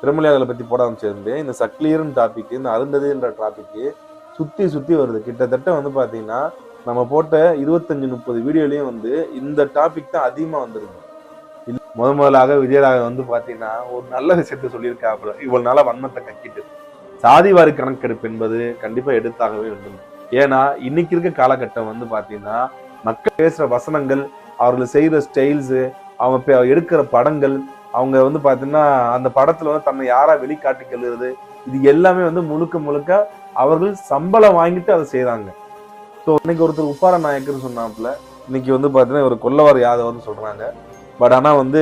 திறமொழியாளர்களை பத்தி போட ஆரம்பிச்சிருந்து இந்த சக்லியர்னு டாபிக், இந்த அருந்ததின்ற டாபிக் சுத்தி சுத்தி வருது. கிட்டத்தட்ட வந்து பாத்தீங்கன்னா நம்ம போட்ட 25-30 வீடியோலயும் வந்து இந்த டாபிக் தான் அதிகமா வந்துருக்கு. முதலாக விஜயராக வந்து பாத்தீங்கன்னா ஒரு நல்ல விஷயத்த சொல்லியிருக்காப்புல, இவ்வளவு நாளா வன்மத்தை கக்கிட்டு சாதிவாரி கணக்கெடுப்பு என்பது கண்டிப்பா எடுத்தாகவே வேண்டும். ஏன்னா இன்னைக்கு இருக்க காலகட்டம் வந்து பாத்தீங்கன்னா மக்கள் பேசுற வசனங்கள், அவர்கள் செய்யற ஸ்டைல்ஸ், அவங்க எடுக்கிற படங்கள், அவங்க வந்து பாத்தீங்கன்னா அந்த படத்துல வந்து தன்னை யாரா வெளிக்காட்டிக்கிறது, இது எல்லாமே வந்து முழுக்க முழுக்க அவர்கள் சம்பளம் வாங்கிட்டு அதை செய்யறாங்க. ஸோ இன்னைக்கு ஒருத்தர் உப்பார நாயக்கர்னு சொன்னாப்புல, இன்னைக்கு வந்து பாத்தீங்கன்னா ஒரு கொல்லவார் யாதவர்னு சொல்றாங்க. பட் ஆனா வந்து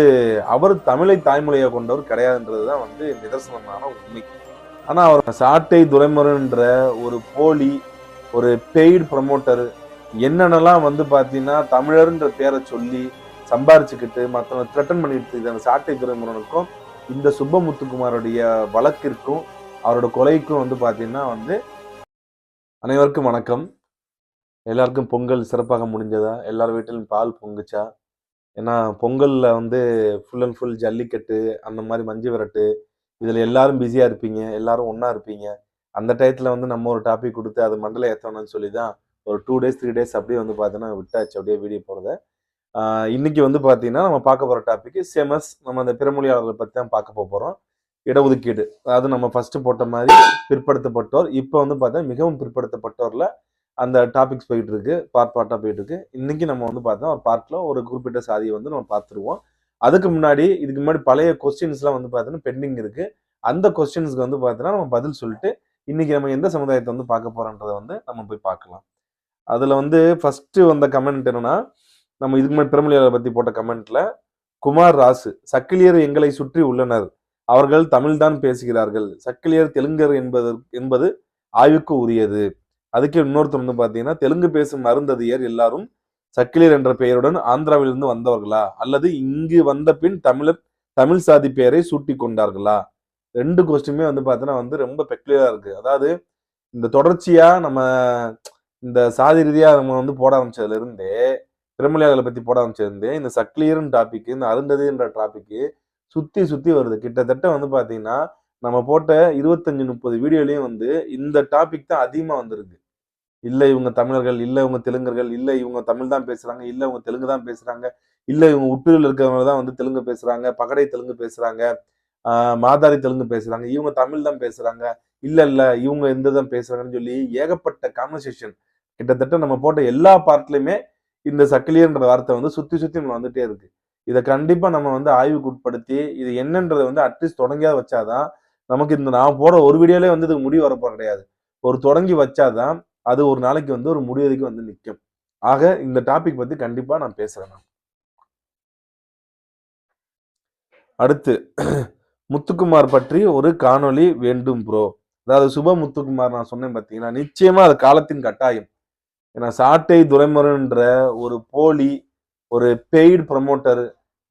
அவர் தமிழை தாய்மொழியை கொண்டவர் கிடையாதுன்றதுதான் வந்து நிதர்சனமான உண்மை. ஆனா அவர் சாட்டை துரைமுருகன்ற ஒரு போலி, ஒரு பெய்டு ப்ரமோட்டர் என்னென்னலாம் வந்து பாத்தீங்கன்னா தமிழர்ன்ற பேரை சொல்லி சம்பாரிச்சுக்கிட்டு மற்றவங்க த்ரெட்டன் பண்ணிட்டு அந்த சாட்டை துரைமுருகனுக்கும் இந்த சுப்பமுத்துக்குமாரோடைய வழக்கிற்கும் அவரோட கொலைக்கும் வந்து பாத்தீங்கன்னா வந்து அனைவருக்கும் வணக்கம். எல்லாருக்கும் பொங்கல் சிறப்பாக முடிஞ்சதா? எல்லார் வீட்டிலும் பால் பொங்குச்சா? ஏன்னா பொங்கல்ல வந்து ஃபுல் அண்ட் ஃபுல் ஜல்லிக்கட்டு, அந்த மாதிரி மஞ்சு விரட்டு, இதுல எல்லாரும் பிஸியா இருப்பீங்க, எல்லாரும் ஒண்ணா இருப்பீங்க. அந்த டயத்துல வந்து நம்ம ஒரு டாபிக் கொடுத்து அது மண்டல ஏற்றணும்னு சொல்லி தான் ஒரு 2 டேஸ் 3 டேஸ் அப்படியே வந்து பார்த்தீங்கன்னா விட்டாச்சு அப்படியே வீடியோ போகிறத. இன்னைக்கு வந்து பார்த்தீங்கன்னா நம்ம பார்க்க போகிற டாபிக் சேமஸ், நம்ம அந்த பிறமொழியாளர்களை பற்றி தான் பார்க்க போகிறோம். இடஒதுக்கீடு, அதாவது நம்ம ஃபர்ஸ்ட் போட்ட மாதிரி பிற்படுத்தப்பட்டோர், இப்போ வந்து பார்த்தா மிகவும் பிற்படுத்தப்பட்டோர்ல அந்த டாபிக்ஸ் போயிட்டு இருக்கு, பார்ட்டாக போயிட்டு இருக்கு. இன்னைக்கு நம்ம வந்து பார்த்தா ஒரு பார்ட்ல ஒரு குறிப்பிட்ட சாதியை வந்து நம்ம பார்த்துருவோம். அதுக்கு முன்னாடி இதுக்கு முன்னாடி பழைய கொஸ்டின்ஸ்லாம் வந்து பார்த்தீங்கன்னா பெண்டிங் இருக்கு. அந்த கொஸ்டின்ஸ்க்கு வந்து பார்த்தீங்கன்னா நம்ம பதில் சொல்லிட்டு இன்னைக்கு நம்ம எந்த சமுதாயத்தை வந்து பார்க்க போறோன்றதை வந்து நம்ம போய் பார்க்கலாம். அதுல வந்து ஃபர்ஸ்ட் வந்த கமெண்ட் என்னன்னா, நம்ம இதுக்கு முன்னாடி பிறமொழியாளரை பத்தி போட்ட கமெண்ட்ல குமார் ராசு, சக்கிலியர் எங்களை சுற்றி உள்ளனர், அவர்கள் தமிழ்தான் பேசுகிறார்கள், சக்கிலியர் தெலுங்கர் என்பது ஆய்வுக்கு உரியது. அதுக்கு இன்னொருத்தர் வந்து பாத்தீங்கன்னா, தெலுங்கு பேசும் அருந்ததியர் எல்லாரும் சக்கிலியர் என்ற பெயருடன் ஆந்திராவிலிருந்து வந்தவர்களா, அல்லது இங்கு வந்த பின் தமிழ் சாதி பெயரை சூட்டி கொண்டார்களா? ரெண்டு கொஸ்டினுமே வந்து பாத்தீங்கன்னா வந்து ரொம்ப பெக்லியரா இருக்கு. அதாவது இந்த தொடர்ச்சியா நம்ம இந்த சாதி ரீதியா நம்ம வந்து போட ஆரம்பிச்சதுல இருந்தே, பிறமொழியாளர்களை பத்தி போட ஆரம்பிச்சது இந்த சக்லியர்னு டாபிக், இந்த அருந்ததின்ற டாபிக் சுத்தி சுத்தி வருது. கிட்டத்தட்ட வந்து பாத்தீங்கன்னா நம்ம போட்ட 25-30 வீடியோலயும் வந்து இந்த டாபிக் தான் அதிகமா வந்திருக்கு. இல்ல இவங்க தமிழர்கள், இல்ல இவங்க தெலுங்கர்கள், இல்ல இவங்க தமிழ் தான் பேசுறாங்க, இல்ல இவங்க தெலுங்கு தான் பேசுறாங்க, இல்ல இவங்க உட்பிரிவில் இருக்கிறவங்க தான் வந்து தெலுங்கு பேசுறாங்க, பகடை தெலுங்கு பேசுறாங்க, மாதாரி தெலுங்கு பேசுறாங்க, இவங்க தமிழ் தான் பேசுறாங்க, இல்ல இல்ல இவங்க எந்த தான் பேசுறாங்கன்னு சொல்லி ஏகப்பட்ட கான்வர்சேஷன். கிட்டத்தட்ட நம்ம போட்ட எல்லா பார்ட்லயுமே இந்த சக்கிலியன்ற வார்த்தை வந்து சுத்தி சுத்தி நம்ம வந்துட்டே இருக்கு. இதை கண்டிப்பா நம்ம வந்து ஆய்வுக்கு உட்படுத்தி இது என்னன்றதை வந்து அட்லீஸ்ட் தொடங்கியாவது வச்சாதான் நமக்கு இந்த நான் போட ஒரு வீடியோலே வந்து இதுக்கு முடிவு வரப்போ கிடையாது. ஒரு தொடங்கி வச்சாதான் அது ஒரு நாளைக்கு வந்து ஒரு முடிவுக்கு வந்து நிற்கும். ஆக இந்த டாபிக் பத்தி கண்டிப்பா நான் பேசுறேன். அடுத்து முத்துக்குமார் பற்றி ஒரு காணொளி வேண்டும் ப்ரோ. அதாவது சுப முத்துக்குமார் நான் சொன்னேன் பார்த்தீங்கன்னா, நிச்சயமா அது காலத்தின் கட்டாயம். ஏன்னா சாட்டை துரைமுருகன்ற ஒரு போலி, ஒரு பெய்டு ப்ரமோட்டர்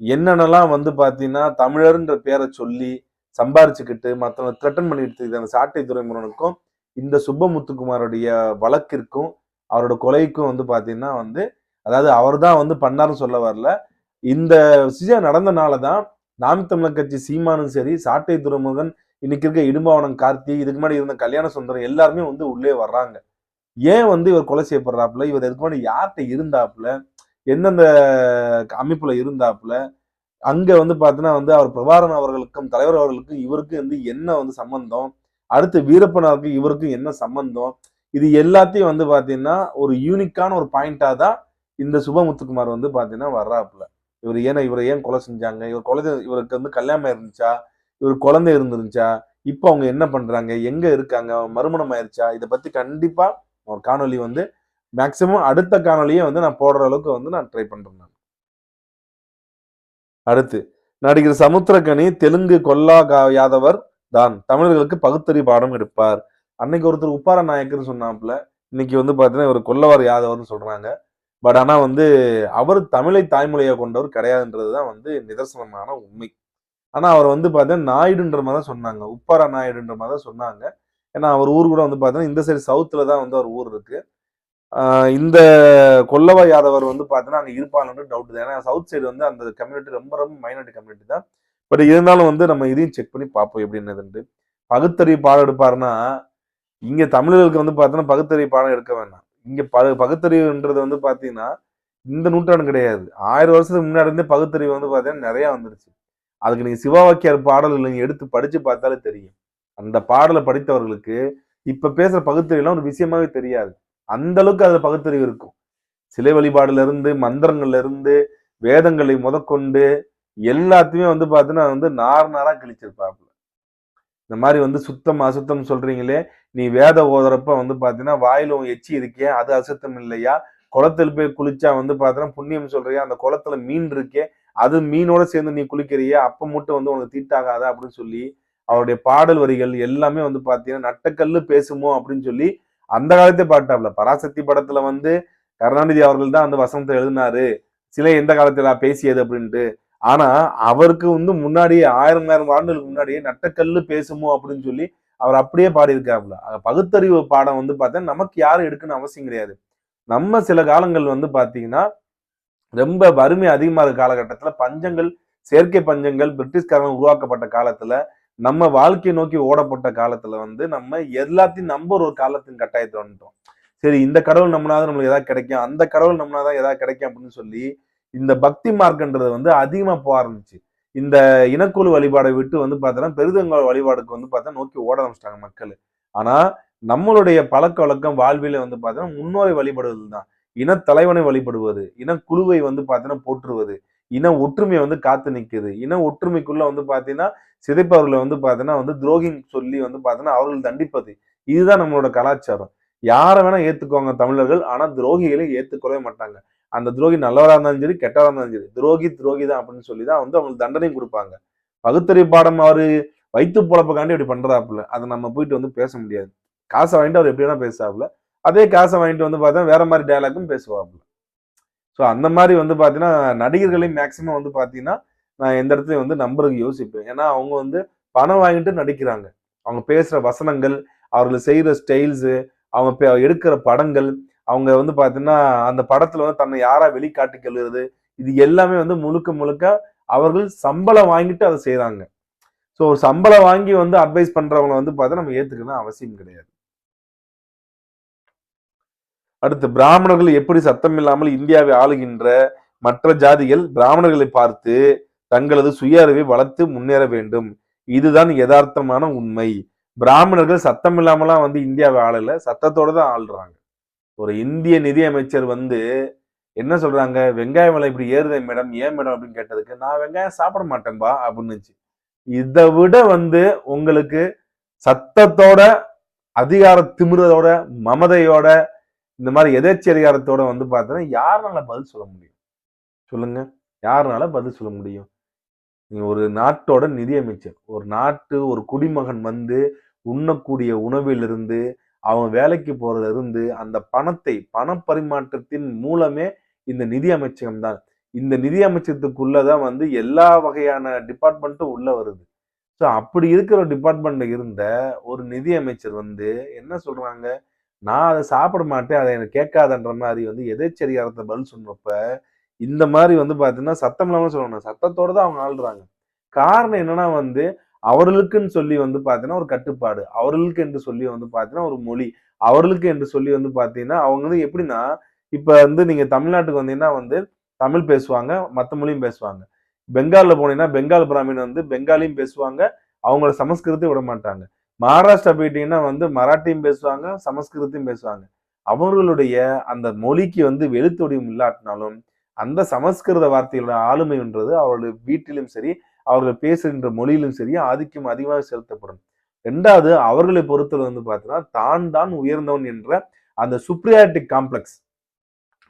என்னென்னலாம் வந்து பார்த்தீங்கன்னா தமிழர்ன்ற பேரை சொல்லி சம்பாரிச்சுக்கிட்டு மற்றவங்க த்ரெட்டன் பண்ணிட்டு அந்த சாட்டை துரைமுருகனுக்கும் இந்த சுப்பமுத்துக்குமாரோடைய வழக்கிற்கும் அவரோட கொலைக்கும் வந்து பார்த்தீங்கன்னா வந்து, அதாவது அவர் தான் வந்து பண்ணாருன்னு சொல்ல வரல. இந்த விஷயம் நடந்தனாலதான் நாம் தமிழர் கட்சி சீமானும் சரி, சாட்டை துரைமுருகன், இன்னைக்கு இருக்க இடும்பாவனம் கார்த்தி, இதுக்கு முன்னாடி இருந்த கல்யாண சுந்தரம் எல்லாருமே வந்து உள்ளே வர்றாங்க. ஏன் வந்து இவர் கொலை செய்யப்படுறாப்புல, இவர் இதுக்கு முன்னாடி யார்கிட்ட இருந்தாப்புல, எந்தெந்த அமைப்புல இருந்தாப்புல, அங்க வந்து பாத்தீங்கன்னா வந்து அவர் பிரபாகரன் அவர்களுக்கும் தலைவர் அவர்களுக்கும் இவருக்கும் வந்து என்ன வந்து சம்பந்தம், அடுத்து வீரப்பனாருக்கு இவருக்கும் என்ன சம்பந்தம், இது எல்லாத்தையும் வந்து பாத்தீங்கன்னா ஒரு யூனிக்கான ஒரு பாயிண்டா தான் இந்த சுபமுத்துக்குமார் வந்து பாத்தீங்கன்னா வர்றாப்புல. இவரை ஏன் கொலை செஞ்சாங்க, இவருக்கு வந்து கல்யாணம் இருந்துச்சா, இவர் குழந்தை இருந்துருந்துச்சா, இப்போ அவங்க என்ன பண்றாங்க, எங்க இருக்காங்க, மறுமணம் ஆயிருச்சா, இதை பத்தி கண்டிப்பா ஒரு காணொலி வந்து மேக்சிமம் அடுத்த காணொலியே வந்து நான் போடுற அளவுக்கு வந்து நான் ட்ரை பண்றேன். அடுத்து நடிகர் சமுத்திரக்கனி தெலுங்கு கொல்லா யாதவர் தான் தமிழர்களுக்கு பகுத்தறிவு பாடம் எடுப்பார். அன்னைக்கு ஒருத்தர் உப்பார நாயக்கர்னு சொன்னாப்புல, இன்னைக்கு வந்து பாத்தீங்கன்னா இவர் கொல்லவர் யாதவர்னு சொல்றாங்க. பட் ஆனா வந்து அவர் தமிழை தாய்மொழியை கொண்டவர் கிடையாதுன்றதுதான் வந்து நிதர்சனமான உண்மை. ஆனா அவர் வந்து பாத்தீங்கன்னா நாயுடுன்ற மாதிரி தான் சொன்னாங்க, உப்பார நாயுடுன்ற மாதிரி தான் சொன்னாங்க. ஏன்னா அவர் ஊர் கூட வந்து பாத்தீங்கன்னா இந்த சைடு சவுத்துல தான் வந்து அவர் ஊர் இருக்கு. இந்த கொல்லவா யாதவர் வந்து பாத்தீங்கன்னா அங்க இருப்பாங்கன்னு டவுட் தான். ஏன்னா சவுத் சைடு வந்து அந்த கம்யூனிட்டி ரொம்ப ரொம்ப மைனாரிட்டி கம்யூனிட்டி தான். பட் இருந்தாலும் வந்து நம்ம இதையும் செக் பண்ணி பார்ப்போம் எப்படின்னு. பகுத்தறிவு பாடம் எடுப்பாருன்னா இங்க தமிழர்களுக்கு வந்து பார்த்தீங்கன்னா பகுத்தறிவு பாடம் எடுக்க வேண்டாம். இங்க பகுத்தறிவுன்றது வந்து பார்த்தீங்கன்னா இந்த நூற்றாண்டு கிடையாது. 1000 வருஷத்துக்கு முன்னாடி இருந்தே பகுத்தறிவு வந்து பார்த்தீங்கன்னா நிறைய வந்துருச்சு. அதுக்கு நீங்க சிவாவாக்கியார் பாடல்கள் நீங்க எடுத்து படிச்சு பார்த்தாலே தெரியும். அந்த பாடலை படித்தவர்களுக்கு இப்ப பேசுற பகுத்தறிவுலாம் ஒரு விஷயமாவே தெரியாது. அந்த அளவுக்கு அதுல பகுத்தறிவு இருக்கும். சிலை வழிபாடுல இருந்து மந்திரங்கள்ல இருந்து வேதங்களை முதற்கொண்டு எல்லாத்தையுமே வந்து பார்த்தீங்கன்னா வந்து நார் நாரா கிழிச்சிருப்பாப்புல. இந்த மாதிரி வந்து சுத்தம் அசுத்தம் சொல்றீங்களே, நீ வேத ஓதுறப்ப வந்து பாத்தீங்கன்னா வாயில எச்சி இருக்கே அது அசுத்தம் இல்லையா? குளத்துல போய் குளிச்சா வந்து பாத்தீங்கன்னா புண்ணியம் சொல்றியா? அந்த குளத்துல மீன் இருக்கே அது மீனோட சேர்ந்து நீ குளிக்கிறியா? அப்ப மட்டும் வந்து உனக்கு தீட்டாகாதா அப்படின்னு சொல்லி அவருடைய பாடல் வரிகள் எல்லாமே வந்து பாத்தீங்கன்னா நட்டக்கல்லு பேசுமோ அப்படின்னு சொல்லி அந்த காலத்தே பாட்டாப்ல. பராசக்தி படத்துல வந்து கருணாநிதி அவர்கள் தான் அந்த வசனத்தை எழுதினாரு. சிலை எந்த காலத்துல பேசியது அப்படின்ட்டு. ஆனா அவருக்கு வந்து முன்னாடியே 1000 ஆண்டுகளுக்கு முன்னாடியே நட்டக்கல்லு பேசுமோ அப்படின்னு சொல்லி அவர் அப்படியே பாடியிருக்காப்புல. பகுத்தறிவு பாடம் வந்து பார்த்தா நமக்கு யாரும் எடுக்கணும்னு அவசியம் கிடையாது. நம்ம சில காலங்கள் வந்து பாத்தீங்கன்னா ரொம்ப வறுமை அதிகமா இருக்க காலகட்டத்துல பஞ்சங்கள் செயற்கை பஞ்சங்கள் பிரிட்டிஷ்காரங்க உருவாக்கப்பட்ட காலத்துல நம்ம வாழ்க்கையை நோக்கி ஓடப்பட்ட காலத்துல வந்து நம்ம எல்லாத்தையும் நம்ப ஒரு காலத்தின் கட்டாயத்தை வந்துட்டோம். சரி இந்த கடவுள் நம்பினாதான் நம்மளுக்கு ஏதாவது கிடைக்கும், அந்த கடவுள் நம்பினாதான் ஏதாவது கிடைக்கும் அப்படின்னு சொல்லி இந்த பக்தி மார்க்கன்றது வந்து அதிகமா போக ஆரம்பிச்சு. இந்த இனக்குழு வழிபாடை விட்டு வந்து பார்த்தோன்னா பெருதங்க வழிபாடுக்கு வந்து பார்த்தா நோக்கி ஓட ஆரம்பிச்சிட்டாங்க மக்கள். ஆனா நம்மளுடைய பழக்க வழக்கம் வாழ்வில வந்து பார்த்தோன்னா முன்னோரை வழிபடுவது தான். இனத்தலைவனை வழிபடுவது, இனக்குழுவை வந்து பார்த்தீங்கன்னா போற்றுவது, இன ஒற்றுமையை வந்து காத்து நிக்குது. இன ஒற்றுமைக்குள்ள வந்து பார்த்தீங்கன்னா சிதைப்பவர்களை வந்து பார்த்தீங்கன்னா வந்து துரோகின்னு சொல்லி வந்து பார்த்தீங்கன்னா அவர்கள் தண்டிப்பது. இதுதான் நம்மளோட கலாச்சாரம். யாரை வேணா ஏத்துக்குவாங்க தமிழர்கள். ஆனா துரோகிகளை ஏத்துக்கொள்ளவே மாட்டாங்க. அந்த துரோகி நல்லவரா இருந்தாலும் சரி, கெட்டவரா இருந்தாலும் சரி, துரோகி துரோகி தான் அப்படின்னு சொல்லி தான் வந்து அவங்களுக்கு தண்டனையும் கொடுப்பாங்க. பகுத்தறிவு பாடம் அவரு வயிற்று பொழப்புக்காண்டி இப்படி பண்றாப்புல. அதை நம்ம போயிட்டு வந்து பேச முடியாது. காசை வாங்கிட்டு அவர் எப்படி வேணா பேசாப்புல. அதே காசை வாங்கிட்டு வந்து பார்த்தா வேற மாதிரி டயலாக்கும் பேசுவாப்புல. ஸோ அந்த மாதிரி வந்து பார்த்தீங்கன்னா நடிகர்களையும் மேக்சிமம் வந்து பார்த்தீங்கன்னா நான் எந்த இடத்துலையும் வந்து நம்புறதுக்கு யோசிப்பேன். ஏன்னா அவங்க வந்து பணம் வாங்கிட்டு நடிக்கிறாங்க. அவங்க பேசுற வசனங்கள், அவர்கள் செய்யற ஸ்டைல்ஸு, அவங்க எடுக்கிற படங்கள், அவங்க வந்து பார்த்தீங்கன்னா அந்த படத்துல வந்து தன்னை யாரா வெளிக்காட்டிக்கிறது, இது எல்லாமே வந்து முழுக்க முழுக்க அவர்கள் சம்பளம் வாங்கிட்டு அதை செய்யறாங்க. ஸோ சம்பளம் வாங்கி வந்து அட்வைஸ் பண்றவங்க வந்து பார்த்தா நம்ம ஏத்துக்கணும் அவசியம் கிடையாது. அடுத்து பிராமணர்கள் எப்படி சத்தம் இல்லாமல் இந்தியாவை ஆளுகின்ற மற்ற ஜாதிகள் பிராமணர்களை பார்த்து தங்களது சுய அறிவை வளர்த்து முன்னேற வேண்டும். இதுதான் யதார்த்தமான உண்மை. பிராமணர்கள் சத்தம் இல்லாமலாம் வந்து இந்தியாவை ஆளல, சத்தத்தோட தான் ஆள்றாங்க. ஒரு இந்திய நிதி அமைச்சர் வந்து என்ன சொல்றாங்க, வெங்காயம் விலை இப்படி ஏறுதே மேடம், ஏன் மேடம் அப்படின்னு கேட்டதுக்கு, நான் வெங்காயம் சாப்பிட மாட்டேன்பா அப்படின்னுச்சு. இதை விட வந்து உங்களுக்கு சத்தத்தோட அதிகார திமிரதோட மமதையோட இந்த மாதிரி எதேச்சி அதிகாரத்தோட வந்து பார்த்தீங்கன்னா யாருனால பதில் சொல்ல முடியும் சொல்லுங்க? யாருனால பதில் சொல்ல முடியும்? நீங்க ஒரு நாட்டோட நிதியமைச்சர், ஒரு நாட்டு ஒரு குடிமகன் வந்து உண்ணக்கூடிய உணவிலிருந்து அவன் வேலைக்கு போறதுல இருந்து அந்த பணத்தை பணப்பரிமாற்றத்தின் மூலமே இந்த நிதி அமைச்சகம் தான். இந்த நிதி அமைச்சகத்துக்குள்ளதான் வந்து எல்லா வகையான டிபார்ட்மெண்ட்டும் உள்ள வருது. ஸோ அப்படி இருக்கிற டிபார்ட்மெண்ட்ல இருந்த ஒரு நிதி அமைச்சர் வந்து என்ன சொல்றாங்க, நான் அதை சாப்பிட மாட்டேன், அதை எனக்கு கேட்காதன்ற மாதிரி வந்து எதேச்சதிகாரத்தை பதில் சொன்னப்ப இந்த மாதிரி வந்து பாத்தீங்கன்னா சத்தம் இல்லாம சொல்லணும், சத்தத்தோட தான் அவங்க ஆள்றாங்க. காரணம் என்னன்னா வந்து அவர்களுக்குன்னு சொல்லி வந்து பாத்தீங்கன்னா ஒரு கட்டுப்பாடு, அவர்களுக்கு என்று சொல்லி வந்து பாத்தீங்கன்னா ஒரு மொழி, அவர்களுக்கு என்று சொல்லி வந்து பாத்தீங்கன்னா அவங்க வந்து எப்படின்னா இப்ப வந்து நீங்க தமிழ்நாட்டுக்கு வந்தீங்கன்னா வந்து தமிழ் பேசுவாங்க, மத்த மொழியும் பேசுவாங்க. பெங்கால்ல போனீங்கன்னா பெங்கால் பிராமின் வந்து பெங்காலியும் பேசுவாங்க, அவங்களோட சமஸ்கிருதத்தையும் விட மாட்டாங்க. மகாராஷ்டிரா போயிட்டீங்கன்னா வந்து மராட்டியும் பேசுவாங்க, சமஸ்கிருதத்தையும் பேசுவாங்க. அவர்களுடைய அந்த மொழிக்கு வந்து எழுத்து வடிவம் இல்லாட்டினாலும் அந்த சமஸ்கிருத வார்த்தைகளோட ஆளுமைன்றது அவர்களுடைய வீட்டிலும் சரி, அவர்கள் பேசுகின்ற மொழியிலும் சரி ஆதிக்கம் அதிகமாக செலுத்தப்படும். ரெண்டாவது அவர்களை பொறுத்தவரை வந்து பார்த்தீங்கன்னா தான் தான் உயர்ந்தவன் என்ற அந்த சுப்ரியாரிட்டி காம்ப்ளெக்ஸ்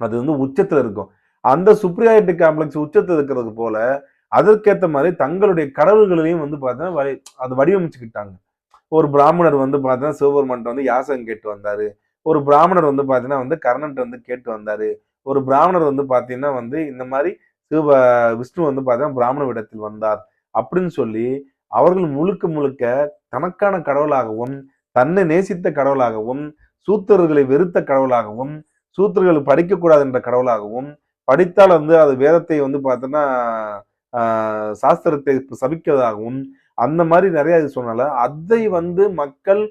அது வந்து உச்சத்துல இருக்கும். அந்த சுப்ரியாரிட்டி காம்ப்ளெக்ஸ் உச்சத்துல இருக்கிறது போல அதற்கேத்த மாதிரி தங்களுடைய கடவுள்களையும் வந்து பார்த்தீங்கன்னா அது வடிவமைச்சுக்கிட்டாங்க. ஒரு பிராமணர் வந்து பார்த்தீங்கன்னா சிவபெருமான்ட்ட வந்து யாசகம் கேட்டு வந்தாரு. ஒரு பிராமணர் வந்து பார்த்தீங்கன்னா வந்து கர்ணன்ட்ட வந்து கேட்டு வந்தாரு. ஒரு பிராமணர் வந்து பார்த்தீங்கன்னா வந்து இந்த மாதிரி விஷ்ணு வந்து பார்த்தீங்கன்னா பிராமண வேடத்தில் வந்தார் அப்படின்னு சொல்லி அவர்கள் முழுக்க முழுக்க தனக்கான கடவுளாகவும் தன்னை நேசித்த கடவுளாகவும் சூத்திரர்களை வெறுத்த கடவுளாகவும் சூத்திரர்கள் படிக்கக்கூடாது என்ற கடவுளாகவும் படித்தால் வந்து அது வேதத்தை வந்து பார்த்தோன்னா சாஸ்திரத்தை சபிக்கிறதாகவும் அந்த மாதிரி நிறைய இது சொன்னால அதை வந்து மக்கள்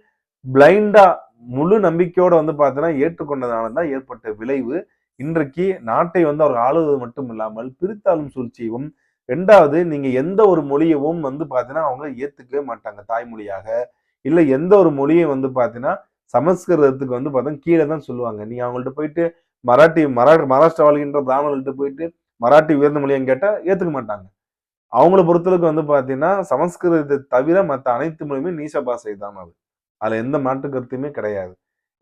பிளைண்டா முழு நம்பிக்கையோட வந்து பார்த்தீங்கன்னா ஏற்றுக்கொண்டதால்தான் ஏற்பட்ட விளைவு இன்றைக்கு நாட்டை வந்து அவர் ஆளுவது மட்டும் இல்லாமல் பிரித்தாளும் சூழ்ச்சியும். ரெண்டாவது, நீங்க எந்த ஒரு மொழியவும் வந்து பார்த்தீங்கன்னா அவங்க ஏத்துக்கவே மாட்டாங்க தாய்மொழியாக. இல்ல எந்த ஒரு மொழியை வந்து பார்த்தீங்கன்னா சமஸ்கிருதத்துக்கு வந்து பார்த்தீங்கன்னா கீழே தான் சொல்லுவாங்க. நீங்க அவங்கள்ட்ட போயிட்டு மகாராஷ்டிரா வாழ்கின்ற பிராமணர்கள்ட்ட போயிட்டு மராட்டி உயர்ந்த மொழியான்னு கேட்டா ஏத்துக்க மாட்டாங்க. அவங்கள பொறுத்தளவுக்கு வந்து பார்த்தீங்கன்னா சமஸ்கிருதத்தை தவிர மற்ற அனைத்து மொழியுமே நீச பாஷை தான் அது. அதுல எந்த மாற்று கருத்துமே கிடையாது.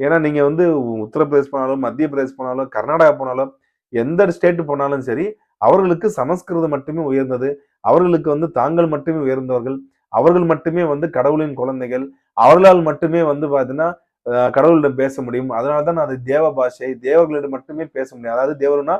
ஏன்னா நீங்க வந்து உத்தரப்பிரதேஷ் போனாலும், மத்திய பிரதேஷ் போனாலும், கர்நாடகா போனாலும், எந்த ஸ்டேட் போனாலும் சரி, அவர்களுக்கு சமஸ்கிருதம் மட்டுமே உயர்ந்தது. அவர்களுக்கு வந்து தாங்கள் மட்டுமே உயர்ந்தவர்கள். அவர்கள் மட்டுமே வந்து கடவுளின் குழந்தைகள். அவர்களால் மட்டுமே வந்து பார்த்தீங்கன்னா கடவுளிடம் பேச முடியும். அதனால்தான் அது தேவ பாஷை. தேவர்களிடம் மட்டுமே பேச முடியும். அதாவது தேவர்னா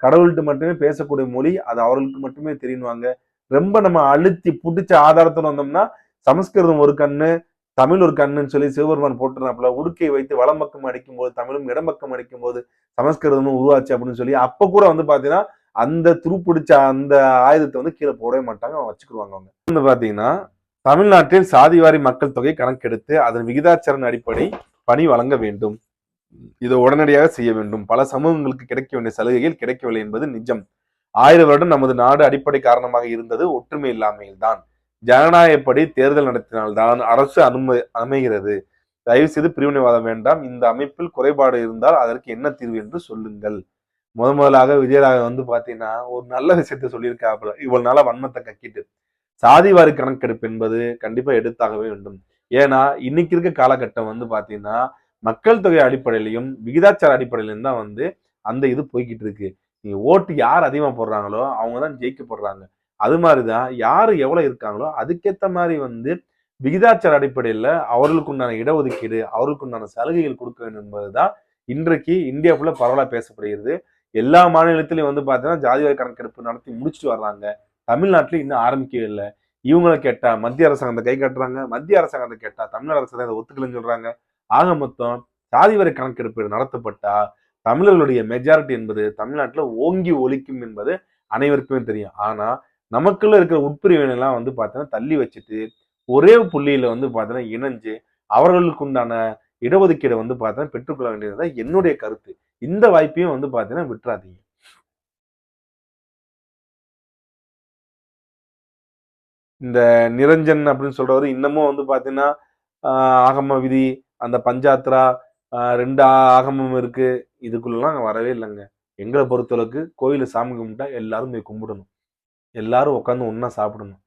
கடவுள்கிட்ட மட்டுமே பேசக்கூடிய மொழி. அது அவர்களுக்கு மட்டுமே தெரியுவாங்க. ரொம்ப நம்ம அழுத்தி புடிச்ச ஆதாரத்துல வந்தோம்னா சமஸ்கிருதம் ஒரு கண்ணு, தமிழ் ஒரு கண்ணுன்னு சொல்லி சிவபெருமான் போட்டுறாப்புல. உடுக்கையை வைத்து வலம் பக்கம் அடிக்கும் போது தமிழும், இடம் பக்கம் அடிக்கும் போது சமஸ்கிருதமும் உருவாச்சு அப்படின்னு சொல்லி அப்ப கூட வந்து பாத்தீங்கன்னா அந்த துருப்பிடிச்ச அந்த ஆயுதத்தை வந்து கீழே போடவே மாட்டாங்க, அவங்க வச்சுக்கிடுவாங்க. அவங்க வந்து பாத்தீங்கன்னா தமிழ்நாட்டில் சாதிவாரி மக்கள் தொகை கணக்கெடுத்து அதன் விகிதாச்சார அடிப்படை பணி வழங்க வேண்டும். இதை உடனடியாக செய்ய வேண்டும். பல சமூகங்களுக்கு கிடைக்க வேண்டிய சலுகைகள் கிடைக்கவில்லை என்பது நிஜம். 1000 வருடம் நமது நாடு அடிப்படை காரணமாக இருந்தது ஒற்றுமை இல்லாமையில் தான். ஜனநாயகப்படி தேர்தல் நடத்தினால்தான் அரசு அமைகிறது. தயவு செய்து பிரிவினைவாதம் வேண்டாம். இந்த அமைப்பில் குறைபாடு இருந்தால் அதற்கு என்ன தீர்வு என்று சொல்லுங்கள். முதலாக விஜயராக வந்து பாத்தீங்கன்னா ஒரு நல்ல விஷயத்த சொல்லியிருக்காப்புல. இவ்வளவு நாளா வன்மத்தை கக்கிட்டு சாதிவாரி கணக்கெடுப்பு என்பது கண்டிப்பா எடுத்தாகவே வேண்டும். ஏன்னா இன்னைக்கு இருக்க காலகட்டம் வந்து பாத்தீங்கன்னா மக்கள் தொகை அடிப்படையிலையும் விகிதாச்சார அடிப்படையிலும் தான் வந்து அந்த இது போய்கிட்டு இருக்கு. நீங்க ஓட்டு யார் அதிகமா போடுறாங்களோ அவங்கதான் ஜெயிக்கப்படுறாங்க. அது மாதிரிதான் யாரு எவ்வளவு இருக்காங்களோ அதுக்கேத்த மாதிரி வந்து விகிதாச்சார அடிப்படையில அவர்களுக்கு உண்டான இடஒதுக்கீடு, அவர்களுக்கு உண்டான சலுகைகள் கொடுக்க வேண்டும் என்பதுதான் இன்றைக்கு இந்தியா ஃபுல்லா பரவலா பேசப்படுகிறது. எல்லா மாநிலத்திலையும் வந்து பாத்தீங்கன்னா ஜாதிவாரி கணக்கெடுப்பு நடத்தி முடிச்சுட்டு வர்றாங்க. தமிழ்நாட்டில இன்னும் ஆரம்பிக்கவே இல்லை. இவங்களை கேட்டா மத்திய அரசாங்கத்தை கை காட்டுறாங்க, மத்திய அரசாங்கத்தை கேட்டா தமிழ்நாடு அரசு அதை ஒத்துக்கலன்னு சொல்றாங்க. ஆக மொத்தம் சாதிவாரி கணக்கெடுப்பு நடத்தப்பட்டா தமிழர்களுடைய மெஜாரிட்டி என்பது தமிழ்நாட்டுல ஓங்கி ஒலிக்கும் என்பது அனைவருக்குமே தெரியும். ஆனா நமக்குள்ள இருக்கிற உட்பிரிவினை எல்லாம் வந்து பாத்தீங்கன்னா தள்ளி வச்சுட்டு ஒரே புள்ளியில வந்து பாத்தீங்கன்னா இணைஞ்சு அவர்களுக்கு உண்டான இடஒதுக்கீடை வந்து பாத்தீங்கன்னா பெற்றுக்கொள்ள வேண்டியதுதான் என்னுடைய கருத்து. இந்த வாய்ப்பையும் வந்து பாத்தீங்கன்னா விட்டுறாதீங்க. இந்த நிரஞ்சன் அப்படின்னு சொல்றவரு இன்னமும் வந்து பாத்தீங்கன்னா ஆகம விதி, அந்த பஞ்சாத்ரா 2 ஆகமம் இருக்கு. இதுக்குள்ளலாம் அங்க வரவே இல்லைங்க. எங்களை பொறுத்தளவுக்கு கோயில சாமி கும்பிட்டா எல்லாரும் போய் கும்பிடணும். எல்லாரும் உட்காந்து ஒண்ணா சாப்பிடணும்.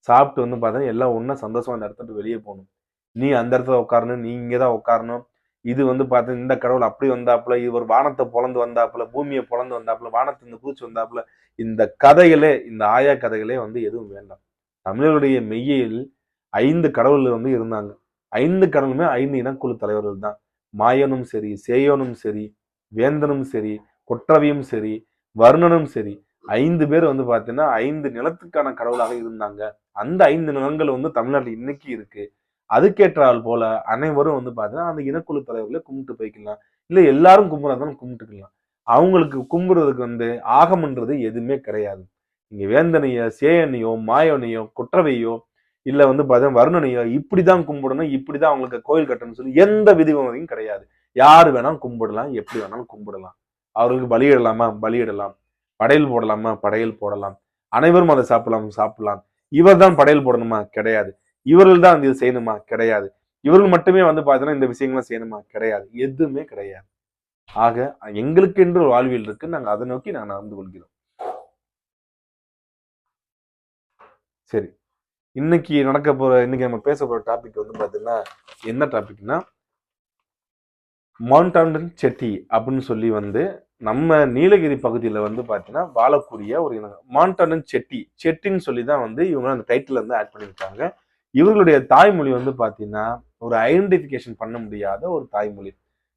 சாப்பிட்டு வந்து பார்த்தீங்கன்னா எல்லாம் ஒண்ணா சந்தோஷமா அந்த இடத்த விட்டு வெளியே போகணும். நீ அந்த இடத்துல உட்காரணும், நீ இங்கதான் உட்காரணும். இது வந்து பார்த்தீங்கன்னா இந்த கடவுள் அப்படி வந்தாப்புல, இவர் வானத்தை பொளந்து வந்தாப்புல, பூமியை பொளந்து வந்தாப்புல, வானத்தை இந்த பூச்சி வந்தாப்புல, இந்த கதைகளே, இந்த ஆயா கதைகளே வந்து எதுவும் வேண்டாம். தமிழருடைய மெய்யில் 5 கடவுள் வந்து இருந்தாங்க. 5 கடவுளுமே 5 இனக்குழு தலைவர்கள் தான். மாயனும் சரி, சேயோனும் சரி, வேந்தனும் சரி, கொற்றவையும் சரி, வர்ணனும் சரி, 5 பேர் வந்து பாத்தீங்கன்னா 5 நிலத்துக்கான கடவுளாக இருந்தாங்க. அந்த 5 நிலங்கள் வந்து தமிழ்நாட்டில் இன்னைக்கு இருக்கு. அதுக்கேற்றால் போல அனைவரும் வந்து பாத்தீங்கன்னா அந்த இனக்குழு தலைவர்களை கும்பிட்டு போய்க்கலாம். இல்ல எல்லாரும் கும்பிடாதான் கும்பிட்டுக்கலாம். அவங்களுக்கு கும்பிடுறதுக்கு வந்து ஆகமன்றது எதுவுமே கிடையாது. நீங்க வேந்தனையோ, சேயனையோ, மாயனையோ, கொற்றவையோ, இல்ல வந்து பாத்தீங்கன்னா வருணனையோ இப்படிதான் கும்பிடணும், இப்படிதான் அவங்களுக்கு கோயில் கட்டணும்னு சொல்லி எந்த விதிமுறையும் கிடையாது. யாரு வேணாலும் கும்பிடலாம், எப்படி வேணாலும் கும்பிடலாம். அவருக்கு பலியிடலாமா, பலியிடலாம். படையல் போடலாமா, படையல் போடலாம். அனைவரும் அதை சாப்பிடலாம். இவர் தான் படையல் போடணுமா, கிடையாது. இவர்கள் தான் இது செய்யணுமா, கிடையாது. இவர்கள் மட்டுமே வந்து பாத்தீங்கன்னா இந்த விஷயங்கள்லாம் செய்யணுமா, கிடையாது. எதுவுமே கிடையாது. ஆக எங்களுக்கு என்று ஒரு வாழ்வியல் இருக்கு. நாங்க அதை நோக்கி நாங்க நடந்து கொள்கிறோம். சரி, இன்னைக்கு நம்ம பேச போற டாபிக் வந்து பாத்தீங்கன்னா என்ன டாபிக்னா மான்டாண்டன் செட்டி அப்படின்னு சொல்லி வந்து நம்ம நீலகிரி பகுதியில வந்து பாத்தீங்கன்னா வாழக்கூடிய ஒரு இனம். மான்டாண்டன் செட்டின்னு சொல்லி தான் வந்து இவங்க அந்த டைட்டில் வந்து ஆட் பண்ணியிருக்காங்க. இவர்களுடைய தாய்மொழி வந்து பாத்தீங்கன்னா ஒரு ஐடென்டிபிகேஷன் பண்ண முடியாத ஒரு தாய்மொழி.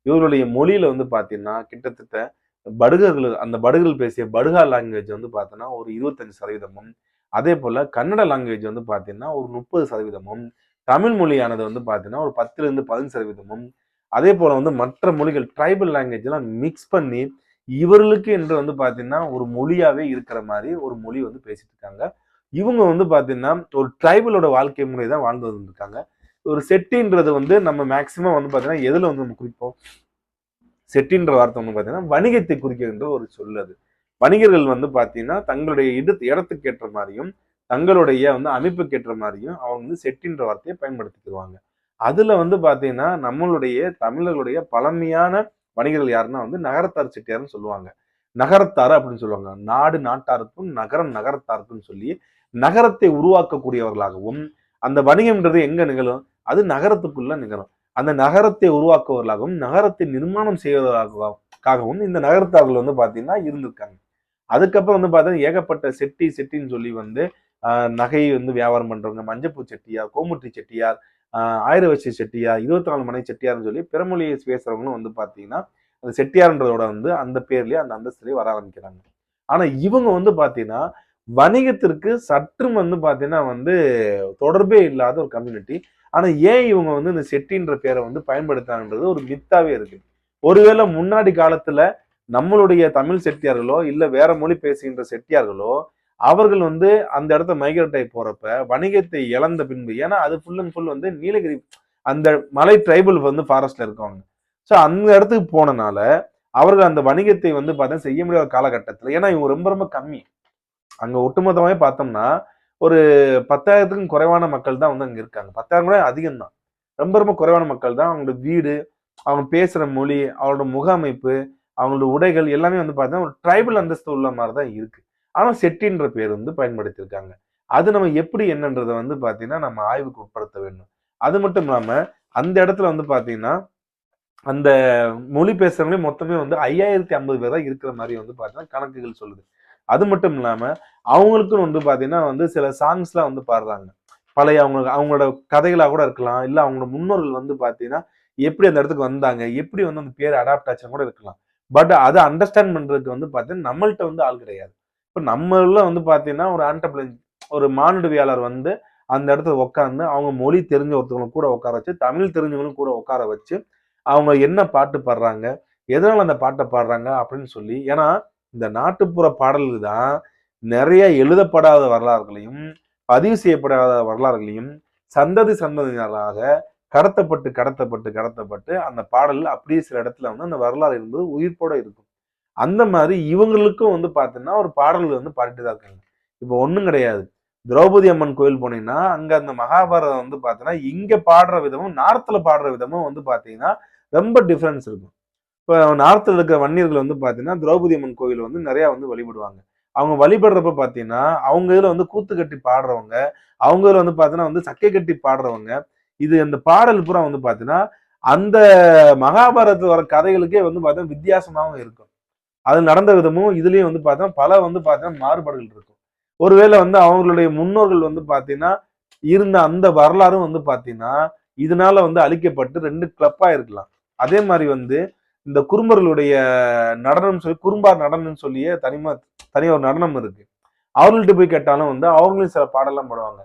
இவர்களுடைய மொழியில வந்து பாத்தீங்கன்னா கிட்டத்தட்ட அந்த படுகர்கள் பேசிய படுகா லாங்குவேஜ் வந்து பாத்தீங்கன்னா ஒரு 25%, அதே போல கன்னட லாங்குவேஜ் வந்து பாத்தீங்கன்னா ஒரு 30%, தமிழ் மொழியானது வந்து பாத்தீங்கன்னா ஒரு 10 to 15%, அதே போல வந்து மற்ற மொழிகள் ட்ரைபல் லாங்குவேஜ் எல்லாம் மிக்ஸ் பண்ணி இவர்களுக்கு என்று வந்து பாத்தீங்கன்னா ஒரு மொழியாவே இருக்கிற மாதிரி ஒரு மொழி வந்து பேசிட்டு இருக்காங்க. இவங்க வந்து பாத்தீங்கன்னா ஒரு ட்ரைபலோட வாழ்க்கை முறை தான் வாழ்ந்து வந்திருக்காங்க. ஒரு செட்டின்றது வந்து நம்ம மேக்சிமம் வந்து பாத்தீங்கன்னா எதுல வந்து நம்ம குறிப்போம்? செட்டின்ற வார்த்தை வந்து பாத்தீங்கன்னா வணிகத்தை குறிக்கின்ற ஒரு சொல் அது. வணிகர்கள் வந்து பாத்தீங்கன்னா தங்களுடைய இடத்துக்கு ஏற்ற மாதிரியும் தங்களுடைய வந்து அமைப்புக்கு ஏற்ற மாதிரியும் அவங்க வந்து செட்டின்ற வார்த்தையை பயன்படுத்திக்கிடுவாங்க. அதுல வந்து பாத்தீங்கன்னா நம்மளுடைய தமிழர்களுடைய பழமையான வணிகர்கள் யாருன்னா வந்து நகரத்தார் செட்டியார்னு சொல்லுவாங்க. நகரத்தார் அப்படின்னு சொல்லுவாங்க. நாடு நாட்டாருக்கும் நகரம் நகரத்தாருக்கும் சொல்லி நகரத்தை உருவாக்கக்கூடியவர்களாகவும் அந்த வணிகம்ன்றது எங்க நிகழும்? அது நகரத்துக்குள்ள நிகழும். அந்த நகரத்தை உருவாக்குவர்களாகவும் நகரத்தை நிர்மாணம் செய்வதற்காகவும் இந்த நகரத்தார்கள் வந்து பாத்தீங்கன்னா இருந்திருக்காங்க. அதுக்கப்புறம் வந்து பாத்தீங்கன்னா ஏகப்பட்ட செட்டின்னு சொல்லி வந்து நகை வந்து வியாபாரம் பண்றவங்க, மஞ்சப்பூ செட்டியார், கோமுட்டி செட்டியார், ஆயிரவசி செட்டியார், 24 மனை செட்டியார்னு சொல்லி பிறமொழியை பேசுறவங்களும் வந்து பாத்தீங்கன்னா அந்த செட்டியார்ன்றதோட வந்து அந்த பேர்லயே அந்த அந்தஸ்துலயே வர ஆரம்பிக்கிறாங்க. ஆனா இவங்க வந்து பாத்தீங்கன்னா வணிகத்திற்கு சற்றும் வந்து பாத்தீங்கன்னா வந்து தொடர்பே இல்லாத ஒரு கம்யூனிட்டி. ஆனா ஏன் இவங்க வந்து இந்த செட்டின்ற பேரை வந்து பயன்படுத்தாங்கன்றது ஒரு மித்தாவே இருக்கு. ஒருவேளை முன்னாடி காலத்துல நம்மளுடைய தமிழ் செட்டியார்களோ இல்ல வேற மொழி பேசுகின்ற செட்டியார்களோ அவர்கள் வந்து அந்த இடத்த மைக்ரேட் ஆகி போறப்ப வணிகத்தை இழந்த பின்பு, ஏன்னா அது ஃபுல் அண்ட் ஃபுல் வந்து நீலகிரி அந்த மலை ட்ரைபல் வந்து ஃபாரஸ்ட்ல இருக்கவங்க. ஸோ அந்த இடத்துக்கு போனனால அவர்கள் அந்த வணிகத்தை வந்து பார்த்தா செய்ய முடியாத காலகட்டத்தில், ஏன்னா இவங்க ரொம்ப ரொம்ப கம்மி. அங்க ஒட்டுமொத்தமாவே பார்த்தோம்னா ஒரு 10,000க்கும் குறைவான மக்கள் தான் வந்து அங்க இருக்காங்க. 10,000 கூட அதிகம் தான். ரொம்ப ரொம்ப குறைவான மக்கள் தான். அவங்களோட வீடு, அவங்க பேசுற மொழி, அவங்களோட முக அமைப்பு, அவங்களோட உடைகள் எல்லாமே வந்து பார்த்தீங்கன்னா ஒரு ட்ரைபல் அந்தஸ்து உள்ள மாதிரி தான் இருக்கு. ஆனா செட்டின்ற பேர் வந்து பயன்படுத்தியிருக்காங்க. அது நம்ம எப்படி என்னன்றத வந்து பார்த்தீங்கன்னா நம்ம ஆய்வுக்கு உட்படுத்த வேண்டும். அது மட்டும் இல்லாம அந்த இடத்துல வந்து பார்த்தீங்கன்னா அந்த மொழி பேசுறவங்களே மொத்தமே வந்து 5050 பேர் தான் இருக்கிற மாதிரி வந்து பார்த்தீங்கன்னா கணக்குகள் சொல்லுது. அது மட்டும் இல்லாம அவங்களுக்குன்னு வந்து பார்த்தீங்கன்னா வந்து சில சாங்ஸ்லாம் வந்து பாடுறாங்க. பழைய அவங்களோட கதைகளா கூட இருக்கலாம். இல்ல அவங்களோட முன்னோர்கள் வந்து பார்த்தீங்கன்னா எப்படி அந்த இடத்துக்கு வந்தாங்க, எப்படி வந்து அந்த பேர் அடாப்ட் ஆச்சுன்னு கூட இருக்கலாம். பட் அத அண்டர்ஸ்டாண்ட் பண்றதுக்கு வந்து பார்த்தீங்கன்னா நம்மள்ட்ட வந்து ஆள் கிடையாது. இப்ப நம்மள வந்து பார்த்தீங்கன்னா ஒரு ஆண்டர்பிரினர் ஒரு மானுடவியாளர் வந்து அந்த இடத்துல உட்கார்ந்து அவங்க மொழி தெரிஞ்ச ஒருத்தவங்க கூட உட்கார வச்சு, தமிழ் தெரிஞ்சவங்களும் கூட உட்கார வச்சு அவங்க என்ன பாட்டு பாடுறாங்க, எதனால அந்த பாட்டை பாடுறாங்க அப்படின்னு சொல்லி, ஏன்னா இந்த நாட்டுப்புற பாடல்கள் தான் நிறைய எழுதப்படாத வரலாறுகளையும் பதிவு செய்யப்படாத வரலாறுகளையும் சந்ததி சந்ததியினராக கடத்தப்பட்டு அந்த பாடல் அப்படியே சில இடத்துல வந்து அந்த வரலாறு என்பது உயிர்ப்போட இருக்கும். அந்த மாதிரி இவங்களுக்கும் வந்து பாத்தீங்கன்னா ஒரு பாடல்கள் வந்து பாடிட்டு தான் இருக்காங்க. இப்போ ஒண்ணும் கிடையாது. திரௌபதி அம்மன் கோயில் போனீங்கன்னா அங்க அந்த மகாபாரதம் வந்து பாத்தீங்கன்னா இங்க பாடுற விதமும் நார்த்ல பாடுற விதமும் வந்து பாத்தீங்கன்னா ரொம்ப டிஃபரன்ஸ் இருக்கும். இப்போ நார்த்ல இருக்கிற வன்னியர்கள் வந்து பாத்தீங்கன்னா திரௌபதி அம்மன் கோயில் வந்து நிறைய வந்து வழிபடுவாங்க. அவங்க வழிபடுறப்ப பாத்தீங்கன்னா அவங்க இதுல வந்து கூத்து கட்டி பாடுறவங்க, அவங்க இதுல வந்து பாத்தீங்கன்னா வந்து சக்கை கட்டி பாடுறவங்க, இது அந்த பாடல் பூரா வந்து பாத்தீங்கன்னா அந்த மகாபாரதத்துல வர கதைகளுக்கே வந்து பாத்தீங்கன்னா வித்தியாசமாவும் இருக்கும். அது நடந்த விதமும் இதுலயும் வந்து பாத்தீங்கன்னா பல வந்து பாத்தீங்கன்னா மாறுபாடுகள் இருக்கும். ஒருவேளை வந்து அவங்களுடைய முன்னோர்கள் வந்து பாத்தீங்கன்னா இருந்த அந்த வரலாறும் வந்து பாத்தீங்கன்னா இதனால வந்து அழிக்கப்பட்டு 2 கிளப்பா இருக்கலாம். அதே மாதிரி வந்து இந்த குறும்பர்களுடைய நடனம் சொல்லி குறும்பார் நடனம்னு சொல்லியே தனியா ஒரு நடனம் இருக்கு. அவங்கள்ட்ட போய் கேட்டாலும் வந்து அவங்களும் சில பாடலாம் பாடுவாங்க.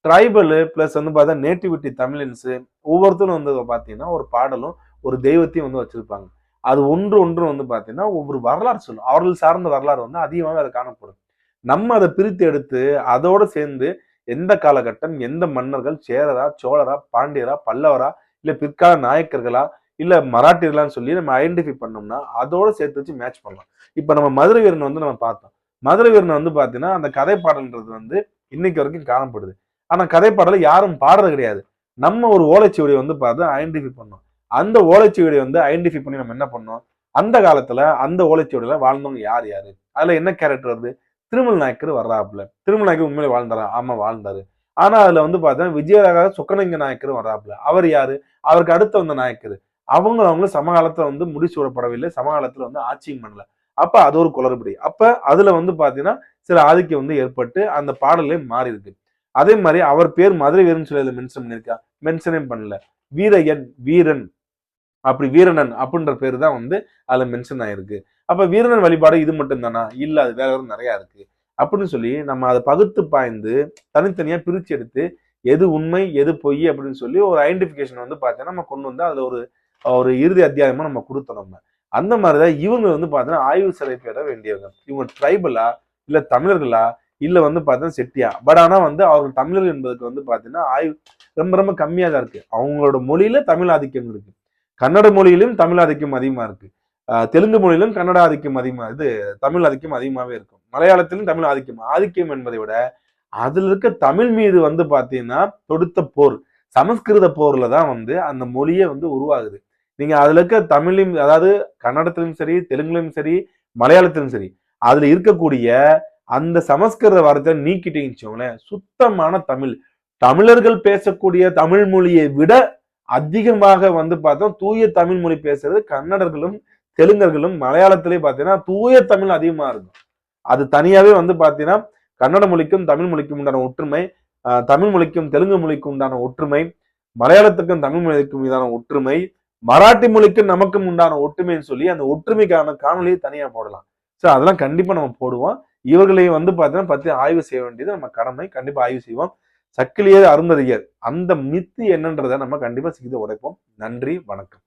ட்ரைபல் பிளஸ் வந்து பார்த்தா நேட்டிவிட்டி தமிழன்ஸ் ஒவ்வொருத்தரும் வந்து பாத்தீங்கன்னா ஒரு பாடலும் ஒரு தெய்வத்தையும் வந்து வச்சிருப்பாங்க. அது ஒன்று வந்து பாத்தீங்கன்னா ஒவ்வொரு வரலாறு சொல்லும். அவர்கள் சார்ந்த வரலாறு வந்து அதிகமாக அது காணப்படும். நம்ம அதை பிரித்து எடுத்து அதோட சேர்ந்து எந்த காலகட்டம், எந்த மன்னர்கள், சேரரா, சோழரா, பாண்டியரா, பல்லவரா, இல்ல பிற்கால நாயக்கர்களா, இல்ல மராட்டியர்களான்னு சொல்லி நம்ம ஐடென்டிஃபை பண்ணோம்னா அதோட சேர்த்து வச்சு மேட்ச் பண்ணலாம். இப்ப நம்ம மதுரை வீரன் வந்து நம்ம பார்த்தோம். மதுரை வீரன் வந்து பாத்தீங்கன்னா அந்த கதை பாடல்ன்றது வந்து இன்னைக்கு வரைக்கும் காணப்படுது. ஆனா கதை பாடலை யாரும் பாடுறது கிடையாது. நம்ம ஒரு ஓலைச்சுவடியை வந்து பார்த்து ஐடென்டிஃபை பண்ணோம். அந்த ஓலைச்சுவடியை வந்து ஐடென்டிஃபை பண்ணி நம்ம என்ன பண்ணோம்? அந்த காலத்துல அந்த ஓலைச்சுவடியில வாழ்ந்தவங்க யார் யாரு? அதுல என்ன கேரக்டர் வருது? திருமல் நாயக்கர் வர்றாப்புல. திருமல் நாயக்கர் உண்மையிலே வாழ்ந்தாரா? ஆமா வாழ்ந்தாரு. ஆனா அதுல வந்து பார்த்தீங்கன்னா விஜயராக சொக்கலிங்க நாயக்கர் வர்றாப்புல. அவர் யாரு? அவருக்கு அடுத்து வந்த நாயக்கர். அவங்க சமகாலத்துல வந்து முடிசூடப்படவில்லை. சமகாலத்துல வந்து ஆட்சியும் பண்ணல. அப்ப அது ஒரு குளறுபடி. அப்ப அதுல வந்து பாத்தீங்கன்னா சில ஆதிக்கம் வந்து ஏற்பட்டு அந்த பாடலே மாறி இருக்கு. அதே மாதிரி அவர் பேர் மதுரை வீரன் சொல்லி மென்ஷன் பண்ணிருக்கா? மென்ஷனே பண்ணல. வீரன் அப்படி வீரனன் அப்படின்ற பேரு தான் வந்து அதுல மென்ஷன் ஆயிருக்கு. அப்ப வீரனன் வழிபாடு இது மட்டும் தானா? இல்ல அது வேற நிறைய இருக்கு. அப்படின்னு சொல்லி நம்ம அதை பகுத்து பாய்ந்து தனித்தனியா பிரிச்சு எடுத்து எது உண்மை எது பொய் அப்படின்னு சொல்லி ஒரு ஐடென்டிபிகேஷன் வந்து பார்த்தீங்கன்னா நம்ம கொண்டு வந்து அதுல ஒரு ஒரு இறுதி அத்தியாயமா நம்ம கொடுத்தோம் நம்ம. அந்த மாதிரிதான் இவங்க வந்து பாத்தீங்கன்னா ஆய்வு சிறை பெற வேண்டியவங்க. இவங்க ட்ரைபலா இல்ல தமிழர்களா இல்ல வந்து பாத்தீங்கன்னா செட்டியா, பட் ஆனா வந்து அவர்கள் தமிழர்கள் என்பதுக்கு வந்து பாத்தீங்கன்னா ஆய்வு ரொம்ப ரொம்ப கம்மியா தான் இருக்கு. அவங்களோட மொழியில தமிழ் ஆதிக்கம் இருக்கு, கன்னட மொழியிலும் தமிழ் ஆதிக்கம் அதிகமா இருக்கு, தெலுங்கு மொழியிலும் கன்னட ஆதிக்கம் அதிகமா, தமிழ் ஆதிக்கம் அதிகமாவே இருக்கும், மலையாளத்திலும் தமிழ் ஆதிக்கம் என்பதை விட அதுல இருக்க தமிழ் மீது வந்து பாத்தீங்கன்னா தொடுத்த போர், சமஸ்கிருத போர்ல தான் வந்து அந்த மொழியே வந்து உருவாகுது. நீங்க அதுல இருக்க தமிழையும், அதாவது கன்னடத்திலும் சரி, தெலுங்குலையும் சரி, மலையாளத்திலும் சரி, அதுல இருக்கக்கூடிய அந்த சமஸ்கிருத வார்த்தை நீக்கிட்டீங்கன்னு சுத்தமான தமிழ், தமிழர்கள் பேசக்கூடிய தமிழ் மொழியை விட அதிகமாக வந்து பார்த்தோம் தூய தமிழ் மொழி பேசுறது கன்னடர்களும் தெலுங்கர்களும். மலையாளத்திலே பார்த்தீங்கன்னா தூய தமிழ் அதிகமா இருக்கும். அது தனியாவே வந்து பார்த்தீங்கன்னா கன்னட மொழிக்கும் தமிழ் மொழிக்கும் உண்டான ஒற்றுமை, தமிழ் மொழிக்கும் தெலுங்கு மொழிக்கும் உண்டான ஒற்றுமை, மலையாளத்துக்கும் தமிழ் மொழிக்கும் மீதான ஒற்றுமை, மராட்டி மொழிக்கும் நமக்கும் உண்டான ஒற்றுமைன்னு சொல்லி அந்த ஒற்றுமைக்கான காணொலியை தனியா போடலாம். சோ அதெல்லாம் கண்டிப்பா நம்ம போடுவோம். இவர்களையும் வந்து பார்த்தீங்கன்னா பத்தி ஆய்வு செய்ய வேண்டியது நம்ம கடமை. கண்டிப்பா ஆய்வு செய்வோம். சக்கிலியர் அருந்ததியர் அந்த மித்து என்னன்றதை நம்ம கண்டிப்பா சிக்கிது உடைப்போம். நன்றி, வணக்கம்.